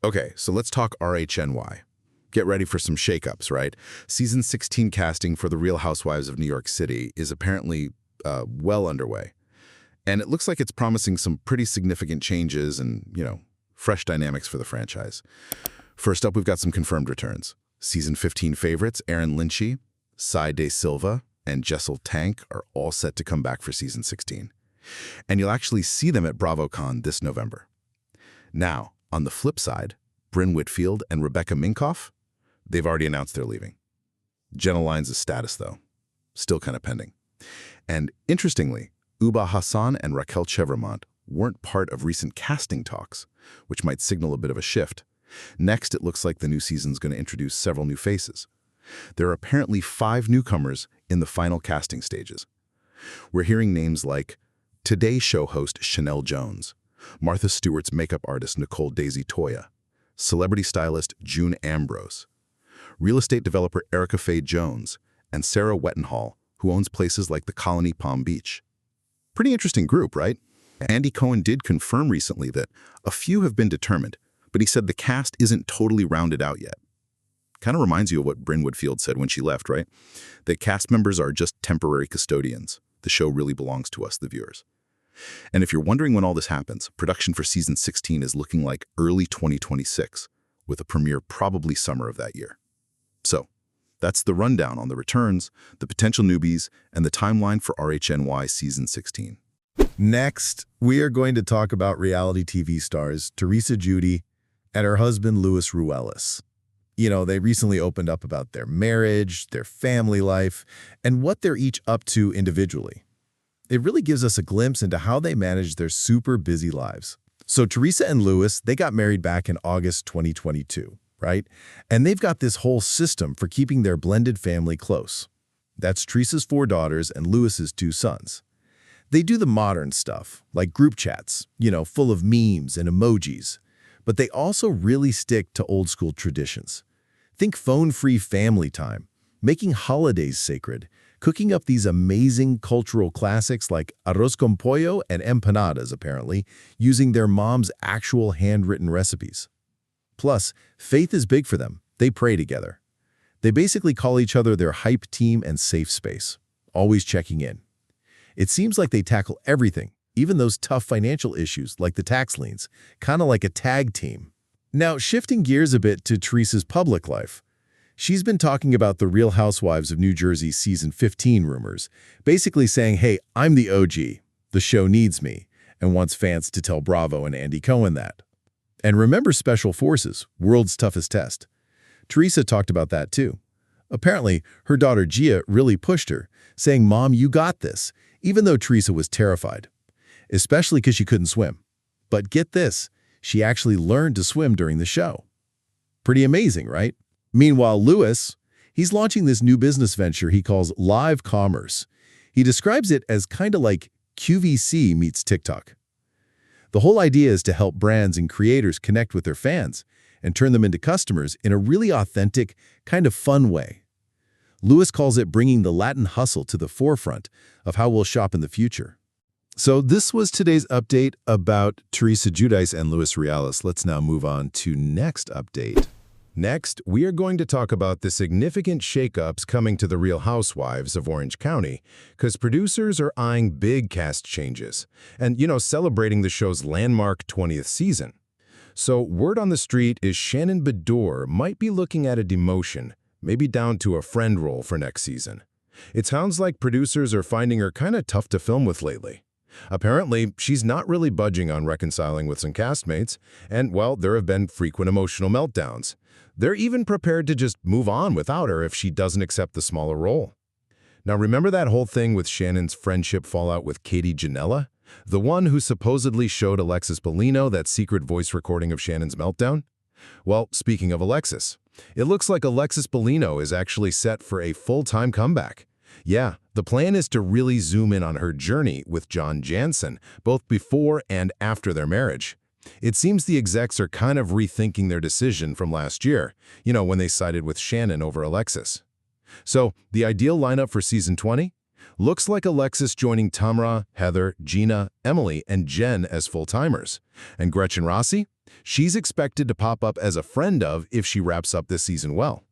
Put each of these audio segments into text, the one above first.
Okay, so let's talk RHNY. Get ready for some shakeups, right? Season 16 casting for The Real Housewives of New York City is apparently well underway. And it looks like it's promising some pretty significant changes and, fresh dynamics for the franchise. First up, we've got some confirmed returns. Season 15 favorites Erin Lichy, Slade Silva, and Jessel Taank are all set to come back for Season 16. And you'll actually see them at BravoCon this November. Now, on the flip side, Brynn Whitfield and Rebecca Minkoff, they've already announced they're leaving. Jenna Lyons' status, though, still kind of pending. And interestingly, Ubah Hassan and Raquel Chevremont weren't part of recent casting talks, which might signal a bit of a shift. Next, it looks like the new season's going to introduce several new faces. There are apparently 5 newcomers in the final casting stages. We're hearing names like Today Show host Sheinelle Jones, Martha Stewart's makeup artist Nicole Daisy Toye, celebrity stylist June Ambrose, real estate developer Erica Faye Jones, and Sarah Wettenhall, who owns places like the Colony Palm Beach. Pretty interesting group, right? Andy Cohen did confirm recently that a few have been determined, but he said the cast isn't totally rounded out yet. Kind of reminds you of what Brynn Whitfield said when she left, right? That cast members are just temporary custodians. The show really belongs to us, the viewers. And if you're wondering when all this happens, production for Season 16 is looking like early 2026, with a premiere probably summer of that year. So, that's the rundown on the returns, the potential newbies, and the timeline for RHNY Season 16. Next, we are going to talk about reality TV stars Teresa Giudice and her husband Luis Ruelas. They recently opened up about their marriage, their family life, and what they're each up to individually. It really gives us a glimpse into how they manage their super busy lives. So Teresa and Luis, they got married back in August 2022, right? And they've got this whole system for keeping their blended family close. That's Teresa's 4 daughters and Luis's 2 sons. They do the modern stuff, like group chats, full of memes and emojis. But they also really stick to old-school traditions. Think phone-free family time, making holidays sacred, cooking up these amazing cultural classics like arroz con pollo and empanadas, apparently, using their mom's actual handwritten recipes. Plus, faith is big for them. They pray together. They basically call each other their hype team and safe space, always checking in. It seems like they tackle everything, even those tough financial issues like the tax liens, kind of like a tag team. Now, shifting gears a bit to Teresa's public life. She's been talking about the Real Housewives of New Jersey Season 15 rumors, basically saying, hey, I'm the OG, the show needs me, and wants fans to tell Bravo and Andy Cohen that. And remember Special Forces, World's Toughest Test. Teresa talked about that too. Apparently, her daughter Gia really pushed her, saying, Mom, you got this, even though Teresa was terrified, especially because she couldn't swim. But get this, she actually learned to swim during the show. Pretty amazing, right? Meanwhile, Luis, he's launching this new business venture he calls live commerce. He describes it as kind of like QVC meets TikTok. The whole idea is to help brands and creators connect with their fans and turn them into customers in a really authentic, kind of fun way. Luis calls it bringing the Latin hustle to the forefront of how we'll shop in the future. So this was today's update about Teresa Giudice and Luis Ruelas. Let's now move on to next update. Next, we are going to talk about the significant shakeups coming to the Real Housewives of Orange County, because producers are eyeing big cast changes and, celebrating the show's landmark 20th season. So word on the street is Shannon Beador might be looking at a demotion, maybe down to a friend role for next season. It sounds like producers are finding her kind of tough to film with lately. Apparently, she's not really budging on reconciling with some castmates, and, well, there have been frequent emotional meltdowns. They're even prepared to just move on without her if she doesn't accept the smaller role. Now, remember that whole thing with Shannon's friendship fallout with Katie Janela? The one who supposedly showed Alexis Bellino that secret voice recording of Shannon's meltdown? Well, speaking of Alexis, it looks like Alexis Bellino is actually set for a full-time comeback. Yeah, the plan is to really zoom in on her journey with John Jansen, both before and after their marriage. It seems the execs are kind of rethinking their decision from last year, when they sided with Shannon over Alexis. So, the ideal lineup for Season 20? Looks like Alexis joining Tamra, Heather, Gina, Emily, and Jen as full-timers. And Gretchen Rossi? She's expected to pop up as a friend of if she wraps up this season well.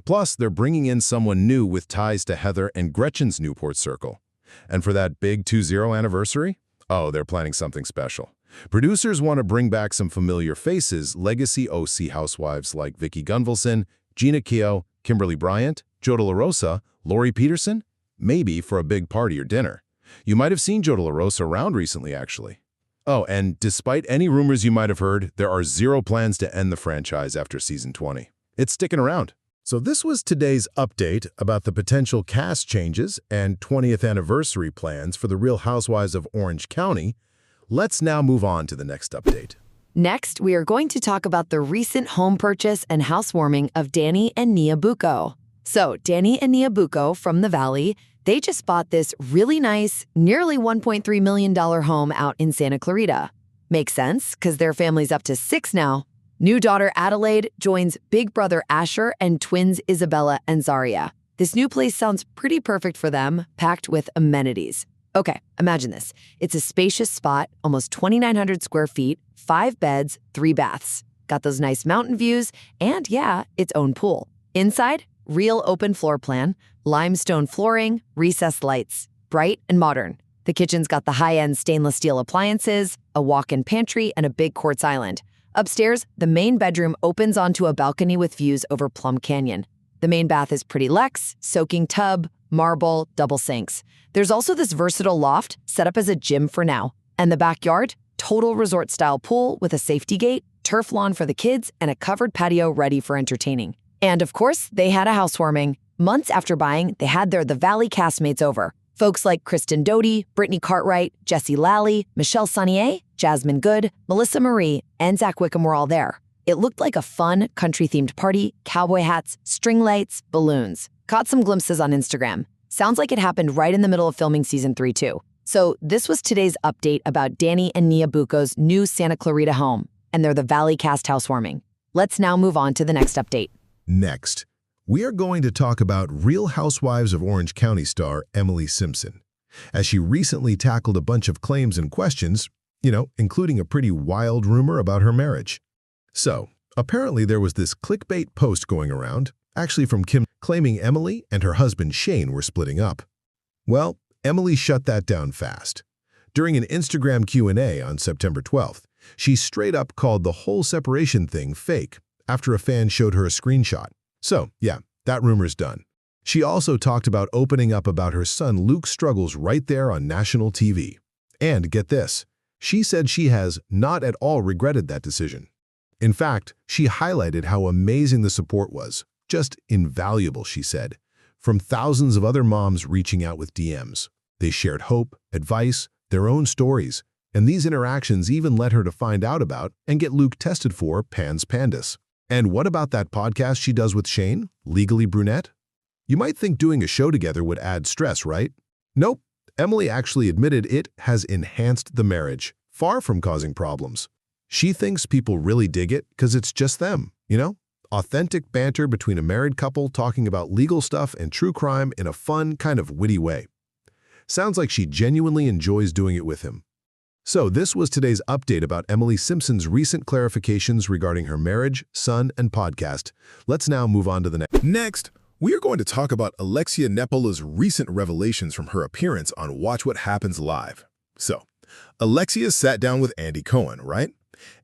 Plus, they're bringing in someone new with ties to Heather and Gretchen's Newport circle. And for that big 2-0 anniversary? Oh, they're planning something special. Producers want to bring back some familiar faces, legacy OC housewives like Vicki Gunvalson, Gina Keogh, Kimberly Bryant, Joe De La Rosa, Lori Peterson, maybe for a big party or dinner. You might have seen Joe De La Rosa around recently, actually. Oh, and despite any rumors you might have heard, there are zero plans to end the franchise after season 20. It's sticking around. So this was today's update about the potential cast changes and 20th anniversary plans for the Real Housewives of Orange County. Let's now move on to the next update. Next, we are going to talk about the recent home purchase and housewarming of Danny and Nia Booko. So, Danny and Nia Booko from the Valley, they just bought this really nice, nearly $1.3 million home out in Santa Clarita. Makes sense, because their family's up to 6 now. New daughter Adelaide joins big brother Asher and twins Isabella and Zaria. This new place sounds pretty perfect for them, packed with amenities. Okay, imagine this. It's a spacious spot, almost 2,900 square feet, 5 beds, 3 baths. Got those nice mountain views, and yeah, its own pool. Inside, real open floor plan, limestone flooring, recessed lights, bright and modern. The kitchen's got the high-end stainless steel appliances, a walk-in pantry, and a big quartz island. Upstairs, the main bedroom opens onto a balcony with views over Plum Canyon. The main bath is pretty luxe, soaking tub, marble, double sinks. There's also this versatile loft set up as a gym for now. And the backyard, total resort-style pool with a safety gate, turf lawn for the kids, and a covered patio ready for entertaining. And of course, they had a housewarming. Months after buying, they had their The Valley castmates over. Folks like Kristen Doty, Brittany Cartwright, Jessie Lally, Michelle Saunier, Jasmine Good, Melissa Marie, and Zach Wickham were all there. It looked like a fun, country-themed party, cowboy hats, string lights, balloons. Caught some glimpses on Instagram. Sounds like it happened right in the middle of filming season 3 too. So this was today's update about Danny and Nia Booko's new Santa Clarita home, and they're the Valley cast housewarming. Let's now move on to the next update. Next, we are going to talk about Real Housewives of Orange County star Emily Simpson, as she recently tackled a bunch of claims and questions, including a pretty wild rumor about her marriage. So, apparently there was this clickbait post going around, actually from Kim, claiming Emily and her husband Shane were splitting up. Well, Emily shut that down fast. During an Instagram Q&A on September 12th, she straight up called the whole separation thing fake after a fan showed her a screenshot. So, yeah, that rumor's done. She also talked about opening up about her son Luke's struggles right there on national TV. And get this, she said she has not at all regretted that decision. In fact, she highlighted how amazing the support was, just invaluable, she said, from thousands of other moms reaching out with DMs. They shared hope, advice, their own stories, and these interactions even led her to find out about and get Luke tested for Pans Pandus. And what about that podcast she does with Shane, Legally Brunette? You might think doing a show together would add stress, right? Nope. Emily actually admitted it has enhanced the marriage, far from causing problems. She thinks people really dig it because it's just them, Authentic banter between a married couple talking about legal stuff and true crime in a fun, kind of witty way. Sounds like she genuinely enjoys doing it with him. So this was today's update about Emily Simpson's recent clarifications regarding her marriage, son, and podcast. Let's now move on to the next. Next, we are going to talk about Alexia Nepola's recent revelations from her appearance on Watch What Happens Live. So, Alexia sat down with Andy Cohen, right?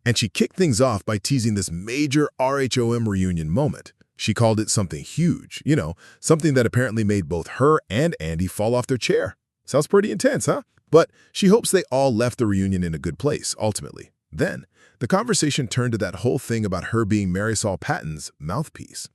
And she kicked things off by teasing this major RHOM reunion moment. She called it something huge, something that apparently made both her and Andy fall off their chair. Sounds pretty intense, huh? But she hopes they all left the reunion in a good place, ultimately. Then, the conversation turned to that whole thing about her being Marisol Patton's mouthpiece.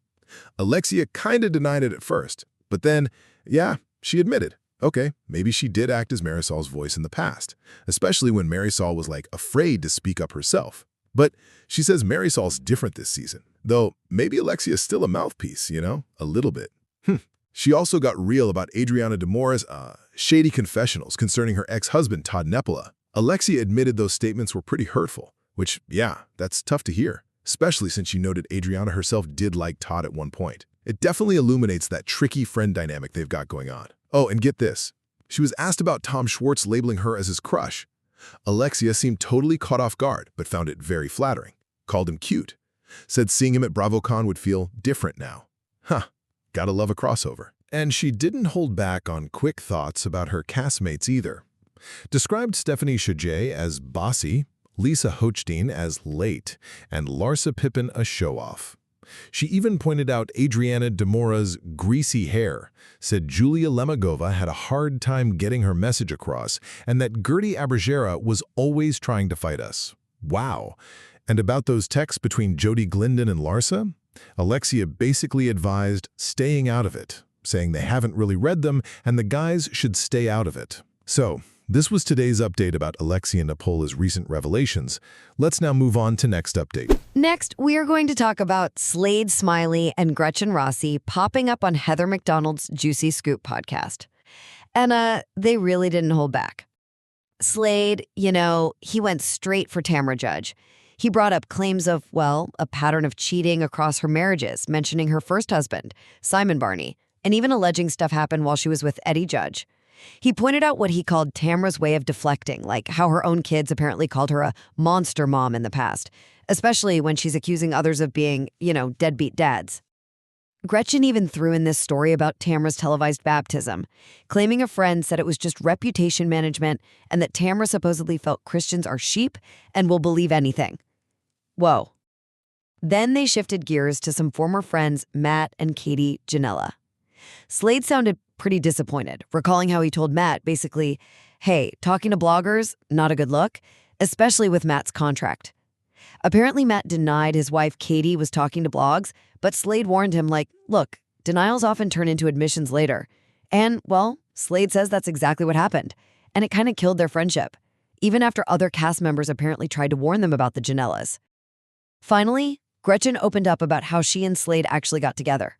Alexia kinda denied it at first, but then, yeah, she admitted, okay, maybe she did act as Marisol's voice in the past, especially when Marisol was afraid to speak up herself. But she says Marisol's different this season, though maybe Alexia's still a mouthpiece, a little bit. She also got real about Adriana Demora's shady confessionals concerning her ex-husband, Todd Nepola. Alexia admitted those statements were pretty hurtful, which, yeah, that's tough to hear, especially since she noted Adriana herself did like Todd at one point. It definitely illuminates that tricky friend dynamic they've got going on. Oh, and get this. She was asked about Tom Schwartz labeling her as his crush. Alexia seemed totally caught off guard, but found it very flattering. Called him cute. Said seeing him at BravoCon would feel different now. Huh, gotta love a crossover. And she didn't hold back on quick thoughts about her castmates either. Described Stephanie Shajay as bossy, Lisa Hochstein as late, and Larsa Pippen a show-off. She even pointed out Adriana Demora's greasy hair, said Julia Lemagova had a hard time getting her message across, and that Gertie Abergera was always trying to fight us. Wow. And about those texts between Jody Glendon and Larsa, Alexia basically advised staying out of it, saying they haven't really read them and the guys should stay out of it. So, this was today's update about Alexia and Nepola's recent revelations. Let's now move on to next update. Next, we are going to talk about Slade, Smiley, and Gretchen Rossi popping up on Heather McDonald's Juicy Scoop podcast. And they really didn't hold back. Slade, he went straight for Tamra Judge. He brought up claims of, well, a pattern of cheating across her marriages, mentioning her first husband, Simon Barney, and even alleging stuff happened while she was with Eddie Judge. He pointed out what he called Tamra's way of deflecting, like how her own kids apparently called her a monster mom in the past, especially when she's accusing others of being, deadbeat dads. Gretchen even threw in this story about Tamra's televised baptism, claiming a friend said it was just reputation management and that Tamra supposedly felt Christians are sheep and will believe anything. Whoa. Then they shifted gears to some former friends, Matt and Katie Janella. Slade sounded pretty disappointed, recalling how he told Matt basically, hey, talking to bloggers, not a good look, especially with Matt's contract. Apparently, Matt denied his wife Katie was talking to blogs, but Slade warned him look, denials often turn into admissions later. And, well, Slade says that's exactly what happened, and it kind of killed their friendship, even after other cast members apparently tried to warn them about the Janellas. Finally, Gretchen opened up about how she and Slade actually got together.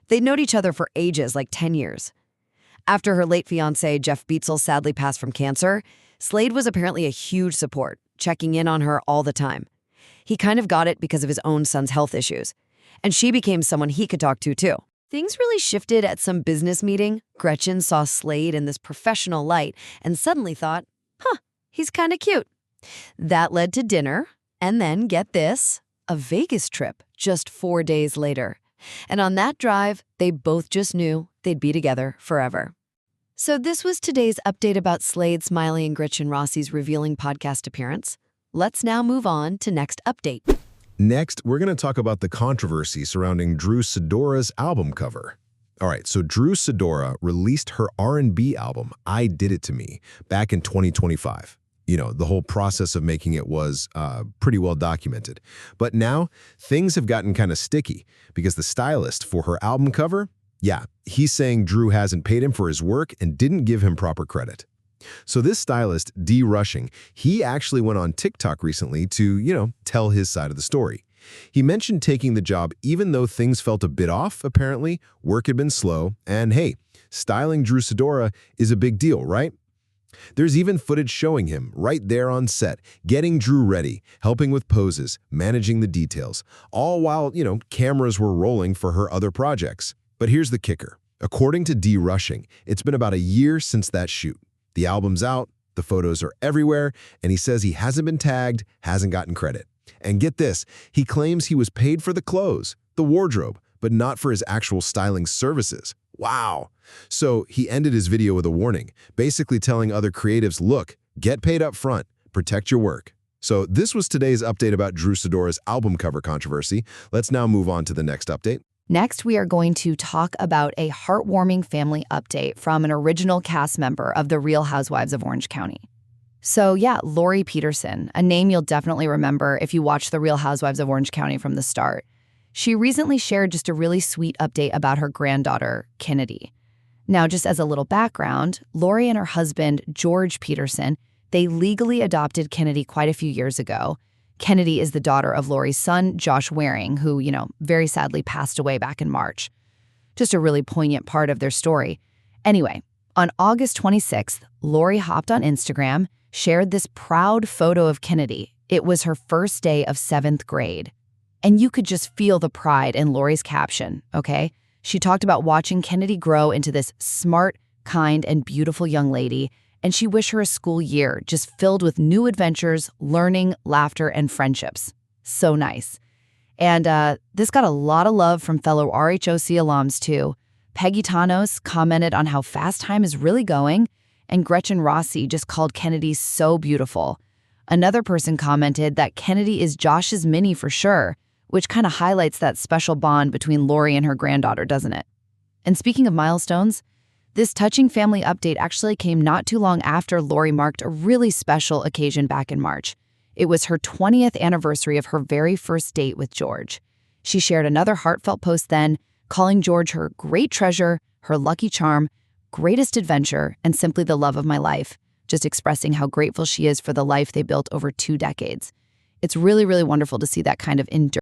They'd known each other for ages, like 10 years. After her late fiancé, Jeff Beetzel, sadly passed from cancer, Slade was apparently a huge support, checking in on her all the time. He kind of got it because of his own son's health issues. And she became someone he could talk to, too. Things really shifted at some business meeting. Gretchen saw Slade in this professional light and suddenly thought, he's kind of cute. That led to dinner, and then, get this, a Vegas trip just 4 days later. And on that drive, they both just knew they'd be together forever. So this was today's update about Slade, Smiley, and Gretchen Rossi's revealing podcast appearance. Let's now move on to next update. Next, we're going to talk about the controversy surrounding Drew Sidora's album cover. All right, so Drew Sidora released her R&B album, I Did It To Me, back in 2025. The whole process of making it was pretty well documented. But now, things have gotten kind of sticky because the stylist for her album cover, he's saying Drew hasn't paid him for his work and didn't give him proper credit. So this stylist, D. Rushing, he actually went on TikTok recently to, tell his side of the story. He mentioned taking the job even though things felt a bit off, apparently, work had been slow, and hey, styling Drew Sidora is a big deal, right? There's even footage showing him right there on set, getting Drew ready, helping with poses, managing the details, all while, cameras were rolling for her other projects. But here's the kicker. According to D. Rushing, it's been about a year since that shoot. The album's out, the photos are everywhere, and he says he hasn't been tagged, hasn't gotten credit. And get this, he claims he was paid for the clothes, the wardrobe, but not for his actual styling services. Wow. So he ended his video with a warning, basically telling other creatives, look, get paid up front, protect your work. So this was today's update about Drew Sidora's album cover controversy. Let's now move on to the next update. Next, we are going to talk about a heartwarming family update from an original cast member of The Real Housewives of Orange County. So Lori Peterson, a name you'll definitely remember if you watch The Real Housewives of Orange County from the start. She recently shared just a really sweet update about her granddaughter, Kennedy. Now, just as a little background, Lori and her husband, George Peterson, they legally adopted Kennedy quite a few years ago. Kennedy is the daughter of Lori's son, Josh Waring, who, very sadly passed away back in March. Just a really poignant part of their story. Anyway, on August 26th, Lori hopped on Instagram, shared this proud photo of Kennedy. It was her first day of 7th grade. And you could just feel the pride in Lori's caption, okay? She talked about watching Kennedy grow into this smart, kind, and beautiful young lady, and she wished her a school year just filled with new adventures, learning, laughter, and friendships. So nice. And this got a lot of love from fellow RHOC alums, too. Peggy Tanos commented on how fast time is really going, and Gretchen Rossi just called Kennedy so beautiful. Another person commented that Kennedy is Josh's Minnie for sure, which kind of highlights that special bond between Lori and her granddaughter, doesn't it? And speaking of milestones, this touching family update actually came not too long after Lori marked a really special occasion back in March. It was her 20th anniversary of her very first date with George. She shared another heartfelt post then, calling George her great treasure, her lucky charm, greatest adventure, and simply the love of my life, just expressing how grateful she is for the life they built over 2 decades. It's really, really wonderful to see that kind of enduring